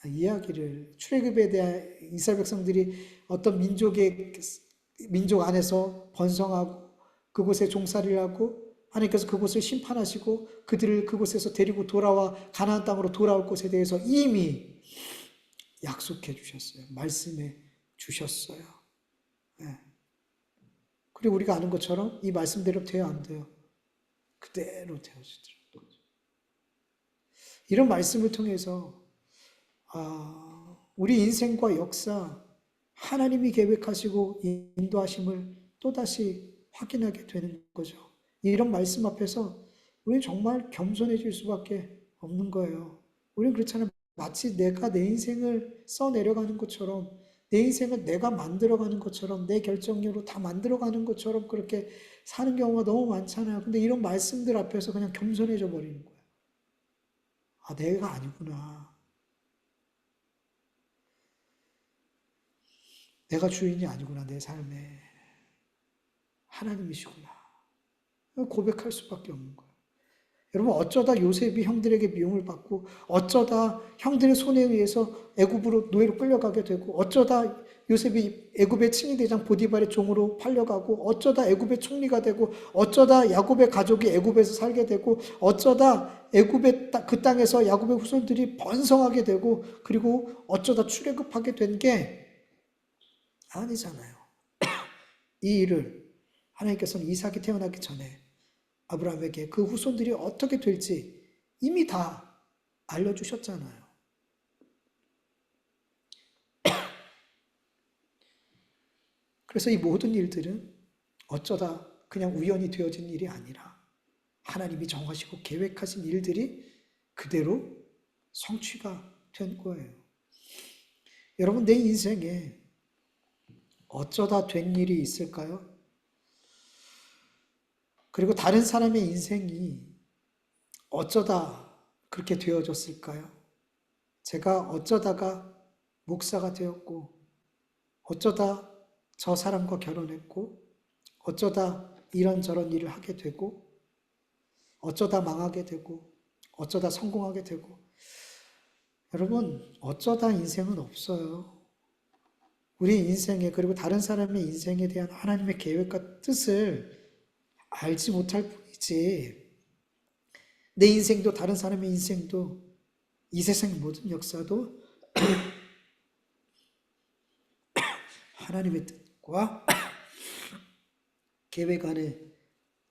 이야기를, 출애굽에 대한 이스라엘 백성들이 어떤 민족 안에서 번성하고 그곳에 종살이를 하고 하나님께서 그곳을 심판하시고 그들을 그곳에서 데리고 돌아와 가나안 땅으로 돌아올 것에 대해서 이미 약속해 주셨어요. 말씀해 주셨어요. 네. 그리고 우리가 아는 것처럼 이 말씀대로 돼요, 안 돼요? 그대로 되어지더라고요. 이런 말씀을 통해서 우리 인생과 역사, 하나님이 계획하시고 인도하심을 또다시 확인하게 되는 거죠. 이런 말씀 앞에서 우리는 정말 겸손해질 수밖에 없는 거예요. 우리는 그렇잖아요. 마치 내가 내 인생을 써내려가는 것처럼, 내 인생을 내가 만들어가는 것처럼, 내 결정력으로 다 만들어가는 것처럼 그렇게 사는 경우가 너무 많잖아요. 근데 이런 말씀들 앞에서 그냥 겸손해져 버리는 거예요. 내가 아니구나. 내가 주인이 아니구나, 내 삶에. 하나님이시구나. 고백할 수밖에 없는 거예요. 여러분, 어쩌다 요셉이 형들에게 미움을 받고, 어쩌다 형들의 손에 의해서 애굽으로 노예로 끌려가게 되고, 어쩌다 요셉이 애굽의 칭의대장 보디발의 종으로 팔려가고, 어쩌다 애굽의 총리가 되고, 어쩌다 야곱의 가족이 애굽에서 살게 되고, 어쩌다 애굽의 그 땅에서 야곱의 후손들이 번성하게 되고, 그리고 어쩌다 출애굽하게 된 게 아니잖아요. 이 일을 하나님께서는 이삭이 태어나기 전에 아브라함에게 그 후손들이 어떻게 될지 이미 다 알려주셨잖아요. 그래서 이 모든 일들은 어쩌다 그냥 우연히 되어진 일이 아니라 하나님이 정하시고 계획하신 일들이 그대로 성취가 된 거예요. 여러분, 내 인생에 어쩌다 된 일이 있을까요? 그리고 다른 사람의 인생이 어쩌다 그렇게 되어졌을까요? 제가 어쩌다가 목사가 되었고, 어쩌다 저 사람과 결혼했고, 어쩌다 이런저런 일을 하게 되고, 어쩌다 망하게 되고, 어쩌다 성공하게 되고. 여러분, 어쩌다 인생은 없어요. 우리 인생에, 그리고 다른 사람의 인생에 대한 하나님의 계획과 뜻을 알지 못할 뿐이지, 내 인생도 다른 사람의 인생도 이 세상의 모든 역사도 하나님의 뜻과 계획 안에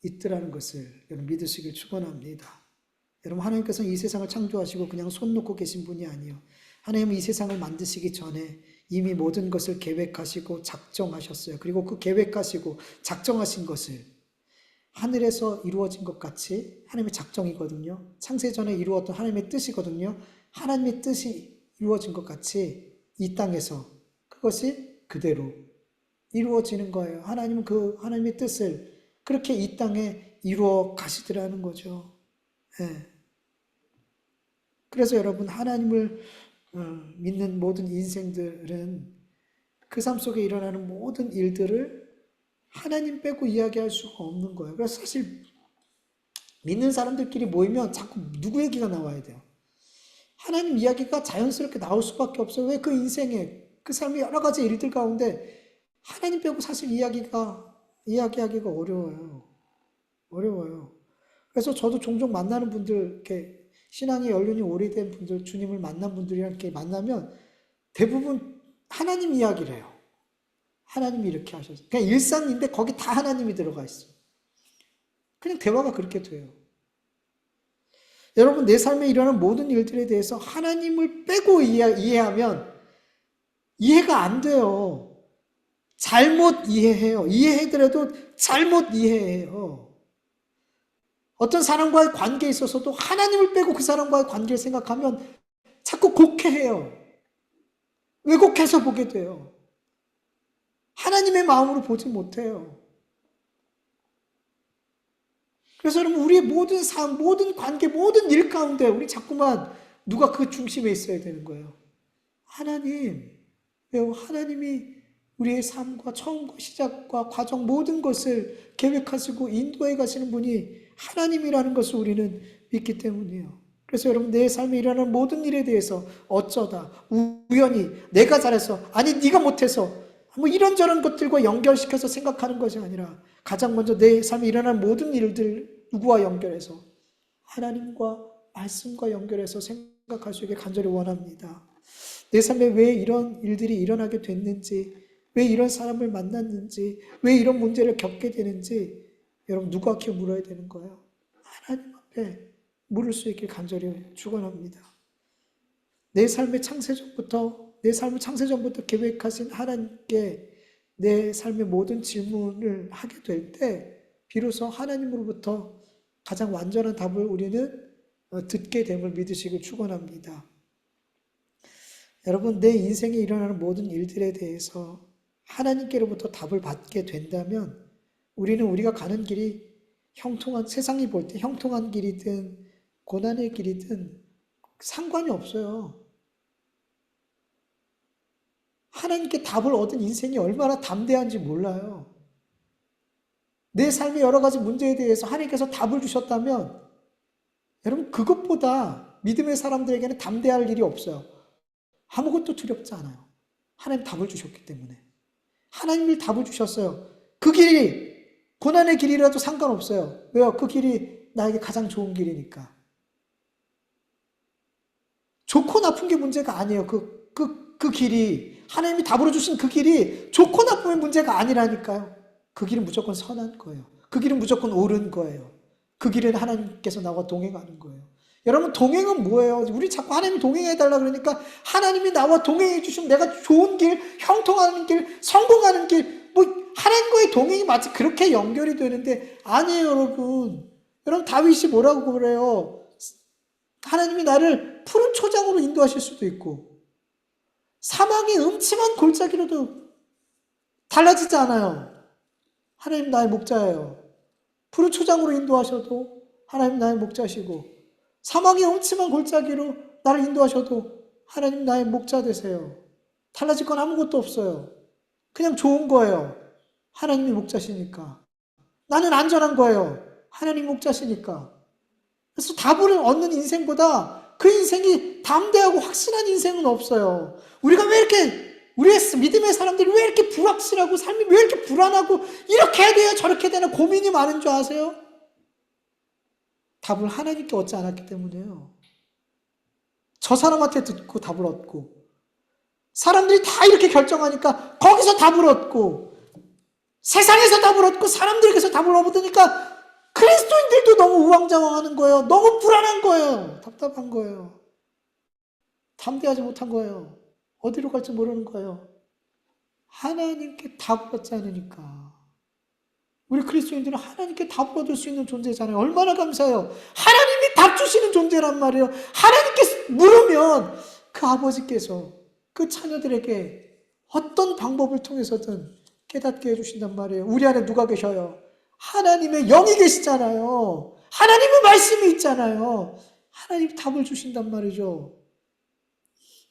있더라는 것을 여러분 믿으시길 축원합니다. 여러분, 하나님께서는 이 세상을 창조하시고 그냥 손 놓고 계신 분이 아니에요. 하나님은 이 세상을 만드시기 전에 이미 모든 것을 계획하시고 작정하셨어요. 그리고 그 계획하시고 작정하신 것을 하늘에서 이루어진 것 같이 하나님의 작정이거든요. 창세전에 이루었던 하나님의 뜻이거든요. 하나님의 뜻이 이루어진 것 같이 이 땅에서 그것이 그대로 이루어지는 거예요. 하나님은 그 하나님의 뜻을 그렇게 이 땅에 이루어 가시더라는 거죠. 네. 그래서 여러분, 하나님을 믿는 모든 인생들은 그 삶 속에 일어나는 모든 일들을 하나님 빼고 이야기할 수가 없는 거예요. 그래서 사실 믿는 사람들끼리 모이면 자꾸 누구 얘기가 나와야 돼요. 하나님 이야기가 자연스럽게 나올 수밖에 없어요. 왜? 그 인생에, 그 삶의 여러 가지 일들 가운데 하나님 빼고 사실 이야기하기가 어려워요. 어려워요. 그래서 저도 종종 만나는 분들, 이렇게 신앙의 연륜이 오래된 분들, 주님을 만난 분들이랑 이렇게 만나면 대부분 하나님 이야기를 해요. 하나님이 이렇게 하셨어요. 그냥 일상인데 거기 다 하나님이 들어가 있어요. 그냥 대화가 그렇게 돼요. 여러분, 내 삶에 일어나는 모든 일들에 대해서 하나님을 빼고 이해하면 이해가 안 돼요. 잘못 이해해요. 이해하더라도 잘못 이해해요. 어떤 사람과의 관계에 있어서도 하나님을 빼고 그 사람과의 관계를 생각하면 자꾸 곡해해요. 왜곡해서 보게 돼요. 하나님의 마음으로 보지 못해요. 그래서 여러분, 우리의 모든 삶, 모든 관계, 모든 일 가운데 우리 자꾸만 누가 그 중심에 있어야 되는 거예요. 하나님. 왜요? 하나님이 우리의 삶과 처음과 시작과 과정 모든 것을 계획하시고 인도해 가시는 분이 하나님이라는 것을 우리는 믿기 때문이에요. 그래서 여러분, 내 삶에 일어나는 모든 일에 대해서 어쩌다, 우연히, 내가 잘해서, 아니 네가 못해서, 뭐 이런저런 것들과 연결시켜서 생각하는 것이 아니라 가장 먼저 내 삶에 일어나는 모든 일들 누구와 연결해서 하나님과 말씀과 연결해서 생각할 수 있게 간절히 원합니다. 내 삶에 왜 이런 일들이 일어나게 됐는지, 왜 이런 사람을 만났는지, 왜 이런 문제를 겪게 되는지 여러분 누구한테 물어야 되는 거예요? 하나님 앞에 물을 수 있길 간절히 축원합니다. 내 삶의 창세전부터 계획하신 하나님께 내 삶의 모든 질문을 하게 될 때 비로소 하나님으로부터 가장 완전한 답을 우리는 듣게 됨을 믿으시길 축원합니다. 여러분, 내 인생에 일어나는 모든 일들에 대해서 하나님께로부터 답을 받게 된다면 우리는 우리가 가는 길이 형통한, 세상이 볼 때 형통한 길이든 고난의 길이든 상관이 없어요. 하나님께 답을 얻은 인생이 얼마나 담대한지 몰라요. 내 삶의 여러 가지 문제에 대해서 하나님께서 답을 주셨다면 여러분, 그것보다 믿음의 사람들에게는 담대할 일이 없어요. 아무것도 두렵지 않아요. 하나님 답을 주셨기 때문에. 하나님이 답을 주셨어요. 그 길이 고난의 길이라도 상관없어요. 왜요? 그 길이 나에게 가장 좋은 길이니까. 좋고 나쁜 게 문제가 아니에요. 그 길이, 하나님이 답으로 주신 그 길이 좋고 나쁨의 문제가 아니라니까요. 그 길은 무조건 선한 거예요. 그 길은 무조건 옳은 거예요. 그 길은 하나님께서 나와 동행하는 거예요. 여러분, 동행은 뭐예요? 우리 자꾸 하나님이 동행해달라 그러니까 하나님이 나와 동행해 주시면 내가 좋은 길, 형통하는 길, 성공하는 길, 뭐 하나님과의 동행이 마치 그렇게 연결이 되는데 아니에요, 여러분. 여러분, 다윗이 뭐라고 그래요? 하나님이 나를 푸른 초장으로 인도하실 수도 있고 사막의 음침한 골짜기로도 달라지지 않아요. 하나님 나의 목자예요. 푸른 초장으로 인도하셔도 하나님 나의 목자시고 사막의 음침한 골짜기로 나를 인도하셔도 하나님 나의 목자 되세요. 달라질 건 아무것도 없어요. 그냥 좋은 거예요. 하나님이 목자시니까. 나는 안전한 거예요. 하나님 목자시니까. 그래서 답을 얻는 인생보다 그 인생이 담대하고 확신한 인생은 없어요. 우리가 왜 이렇게, 우리의 믿음의 사람들이 왜 이렇게 불확실하고 삶이 왜 이렇게 불안하고 이렇게 해야 돼요, 저렇게 되나 고민이 많은 줄 아세요? 답을 하나님께 얻지 않았기 때문에요. 저 사람한테 듣고 답을 얻고 사람들이 다 이렇게 결정하니까 거기서 답을 얻고 세상에서 답을 얻고 사람들에게서 답을 얻으니까 그리스도인들도 너무 우왕좌왕하는 거예요. 너무 불안한 거예요. 답답한 거예요. 담대하지 못한 거예요. 어디로 갈지 모르는 거예요. 하나님께 답을 얻지 않으니까. 우리 그리스도인들은 하나님께 답을 얻을 수 있는 존재잖아요. 얼마나 감사해요. 하나님이 답 주시는 존재란 말이에요. 하나님께 물으면 그 아버지께서 그 자녀들에게 어떤 방법을 통해서든 깨닫게 해주신단 말이에요. 우리 안에 누가 계셔요? 하나님의 영이 계시잖아요. 하나님의 말씀이 있잖아요. 하나님이 답을 주신단 말이죠.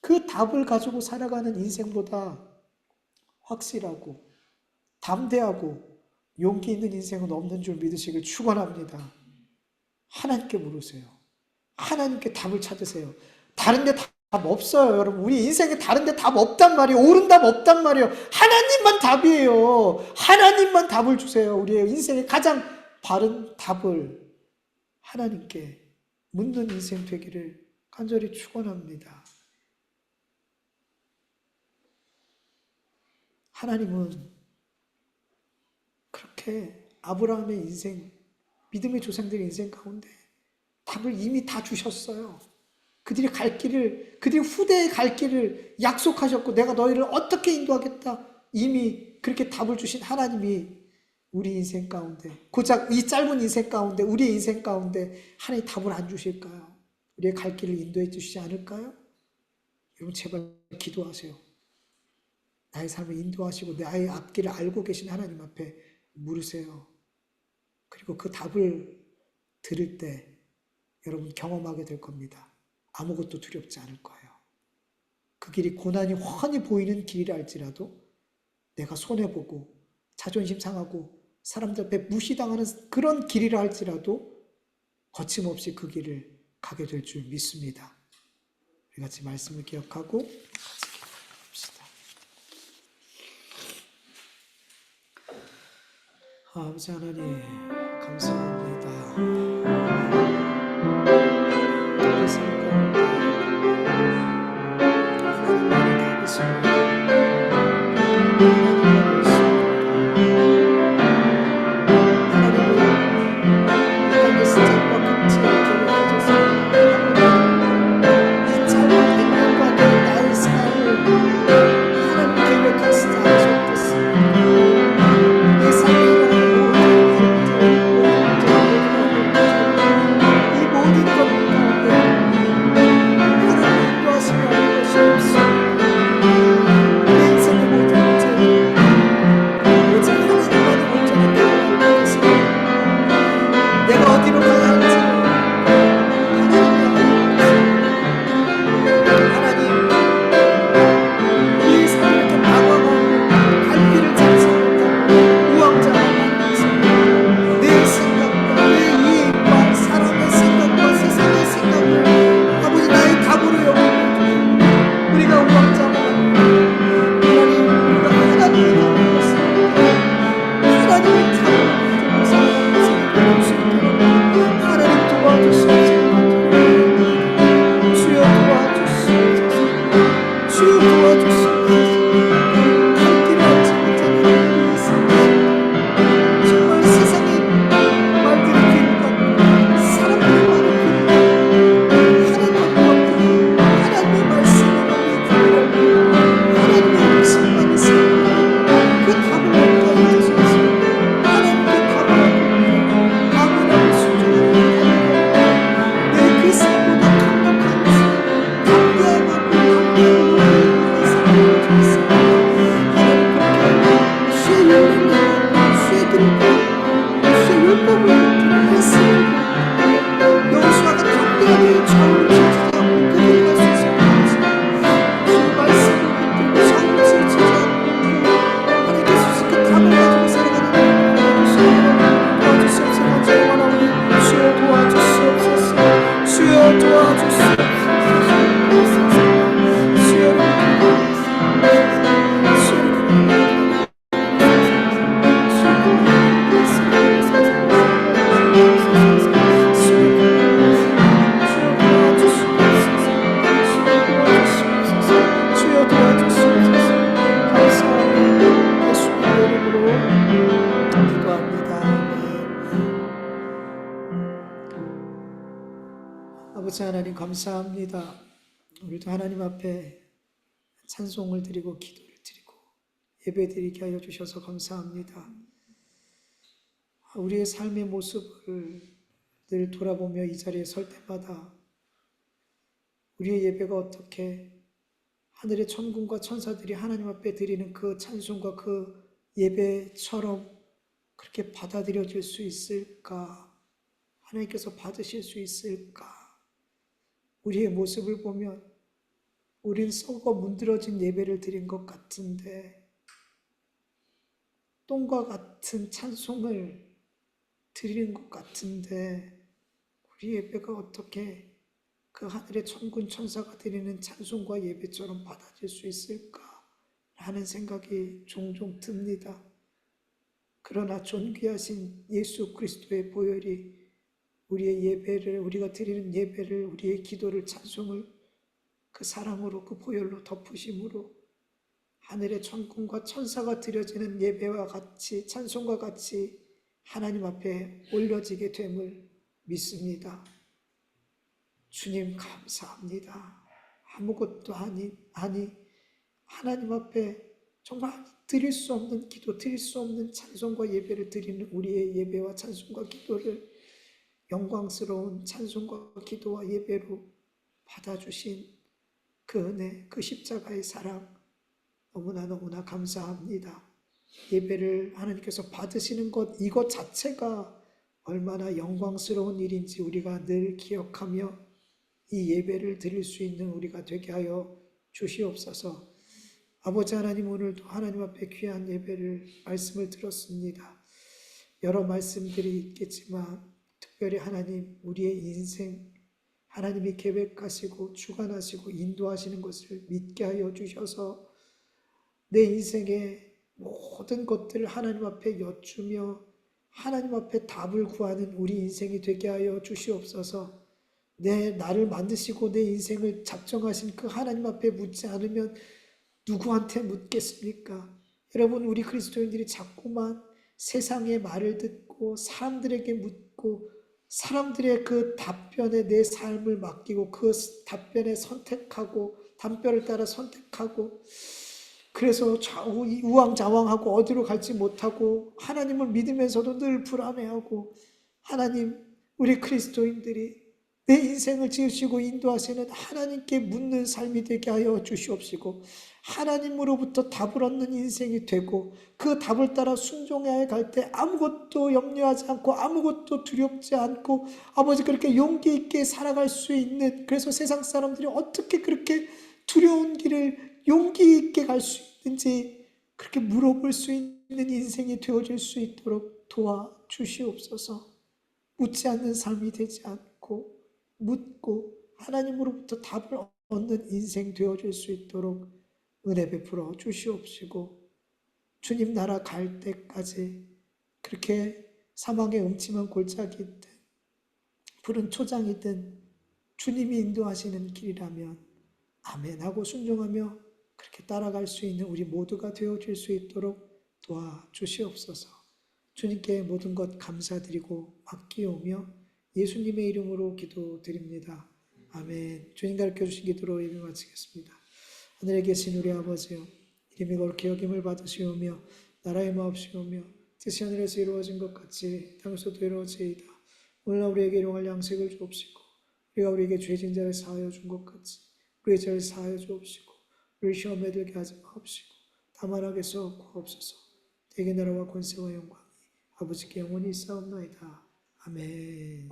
그 답을 가지고 살아가는 인생보다 확실하고 담대하고 용기 있는 인생은 없는 줄 믿으시길 축원합니다. 하나님께 물으세요. 하나님께 답을 찾으세요. 다른 데 답 없어요, 여러분. 우리 인생에 다른 데 답 없단 말이에요. 옳은 답 없단 말이에요. 하나님만 답이에요. 하나님만 답을 주세요. 우리의 인생의 가장 바른 답을 하나님께 묻는 인생 되기를 간절히 축원합니다. 하나님은 그렇게 아브라함의 인생, 믿음의 조상들의 인생 가운데 답을 이미 다 주셨어요. 그들이 후대에 갈 길을 약속하셨고 내가 너희를 어떻게 인도하겠다. 이미 그렇게 답을 주신 하나님이 우리 인생 가운데, 고작 이 짧은 인생 가운데, 우리의 인생 가운데 하나님 답을 안 주실까요? 우리의 갈 길을 인도해 주시지 않을까요? 여러분 제발 기도하세요. 나의 삶을 인도하시고 나의 앞길을 알고 계신 하나님 앞에 물으세요. 그리고 그 답을 들을 때 여러분 경험하게 될 겁니다. 아무것도 두렵지 않을 거예요. 그 길이 고난이 훤히 보이는 길이라 할지라도 내가 손해보고 자존심 상하고 사람들 앞에 무시당하는 그런 길이라 할지라도 거침없이 그 길을 가게 될 줄 믿습니다. 우리 같이 말씀을 기억하고 같이 기도합시다. 아버지 하나님 감사합니다. 아버지 하나님 감사합니다. 우리도 하나님 앞에 찬송을 드리고 기도를 드리고 예배드리게 하여 주셔서 감사합니다. 우리의 삶의 모습을 늘 돌아보며 이 자리에 설 때마다 우리의 예배가 어떻게 하늘의 천군과 천사들이 하나님 앞에 드리는 그 찬송과 그 예배처럼 그렇게 받아들여질 수 있을까? 하나님께서 받으실 수 있을까? 우리의 모습을 보면 우린 썩어 문드러진 예배를 드린 것 같은데 똥과 같은 찬송을 드리는 것 같은데 우리 예배가 어떻게 그 하늘의 천군 천사가 드리는 찬송과 예배처럼 받아질 수 있을까 하는 생각이 종종 듭니다. 그러나 존귀하신 예수 그리스도의 보혈이 우리의 예배를, 우리가 드리는 예배를, 우리의 기도를, 찬송을 그 사랑으로, 그 보혈로 덮으심으로 하늘의 천군과 천사가 드려지는 예배와 같이, 찬송과 같이 하나님 앞에 올려지게 됨을 믿습니다. 주님 감사합니다. 아무것도 아니 하나님 앞에 정말 드릴 수 없는 기도, 드릴 수 없는 찬송과 예배를 드리는 우리의 예배와 찬송과 기도를 영광스러운 찬송과 기도와 예배로 받아주신 그 은혜, 그 십자가의 사랑, 너무나 감사합니다. 예배를 하나님께서 받으시는 것, 이것 자체가 얼마나 영광스러운 일인지 우리가 늘 기억하며 이 예배를 드릴 수 있는 우리가 되게 하여 주시옵소서. 아버지 하나님, 오늘도 하나님 앞에 귀한 예배를 말씀을 들었습니다. 여러 말씀들이 있겠지만 특별히 하나님, 우리의 인생 하나님이 계획하시고 주관하시고 인도하시는 것을 믿게 하여 주셔서 내 인생의 모든 것들을 하나님 앞에 여쭈며 하나님 앞에 답을 구하는 우리 인생이 되게 하여 주시옵소서. 나를 만드시고 내 인생을 작정하신 그 하나님 앞에 묻지 않으면 누구한테 묻겠습니까? 여러분, 우리 그리스도인들이 자꾸만 세상의 말을 듣고 사람들에게 묻고 사람들의 그 답변에 내 삶을 맡기고 그 답변에 선택하고 답변을 따라 선택하고 그래서 우왕좌왕하고 어디로 갈지 못하고 하나님을 믿으면서도 늘 불안해하고 하나님, 우리 그리스도인들이 내 인생을 지으시고 인도하시는 하나님께 묻는 삶이 되게 하여 주시옵시고 하나님으로부터 답을 얻는 인생이 되고 그 답을 따라 순종해 갈 때 아무것도 염려하지 않고 아무것도 두렵지 않고 아버지 그렇게 용기 있게 살아갈 수 있는, 그래서 세상 사람들이 어떻게 그렇게 두려운 길을 용기 있게 갈 수 있는지 그렇게 물어볼 수 있는 인생이 되어질 수 있도록 도와주시옵소서. 묻지 않는 삶이 되지 않고 묻고 하나님으로부터 답을 얻는 인생 되어질 수 있도록 은혜 베풀어 주시옵시고 주님 나라 갈 때까지 그렇게 사망의 음침한 골짜기든 푸른 초장이든 주님이 인도하시는 길이라면 아멘 하고 순종하며 그렇게 따라갈 수 있는 우리 모두가 되어질 수 있도록 도와주시옵소서. 주님께 모든 것 감사드리고 맡기오며 예수님의 이름으로 기도드립니다. 아멘. 주님 가르쳐주신 기도로 예배 마치겠습니다. 하늘에 계신 우리 아버지여, 이름이 옳게 여김을 받으시오며 나라의 마옵시오며 뜻이 하늘에서 이루어진 것 같이 땅에서도 이루어지이다. 오늘날 우리에게 일용할 양식을 주옵시고 우리가 우리에게 죄진 자를 사하여 준 것 같이 우리의 죄를 사하여 주옵시고 우리를 시험에 들게 하지 마옵시고 다만 악에서 구하옵소서. 대개 나라와 권세와 영광이 아버지께 영원히 있사옵나이다. 아멘.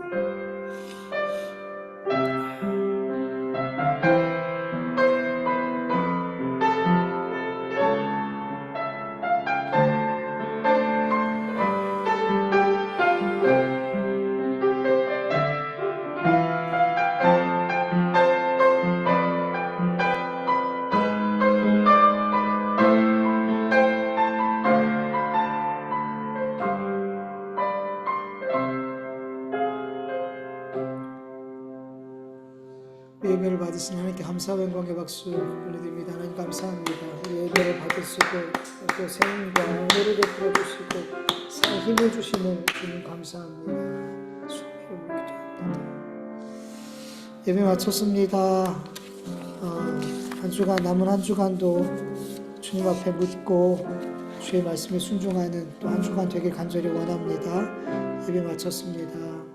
예배를 받으신 하나님께 감사와 영광의 박수 보내드립니다. 하나님 감사합니다. 우리 예배를 받으시고 또 생명과 은혜를 베풀어 주시고 힘을 주시는 주님 감사합니다. 예배 마쳤습니다. 한 주간 남은 한 주간도 주님 앞에 묻고 주의 말씀에 순종하는 또 한 주간 되길 간절히 원합니다. 예배 마쳤습니다.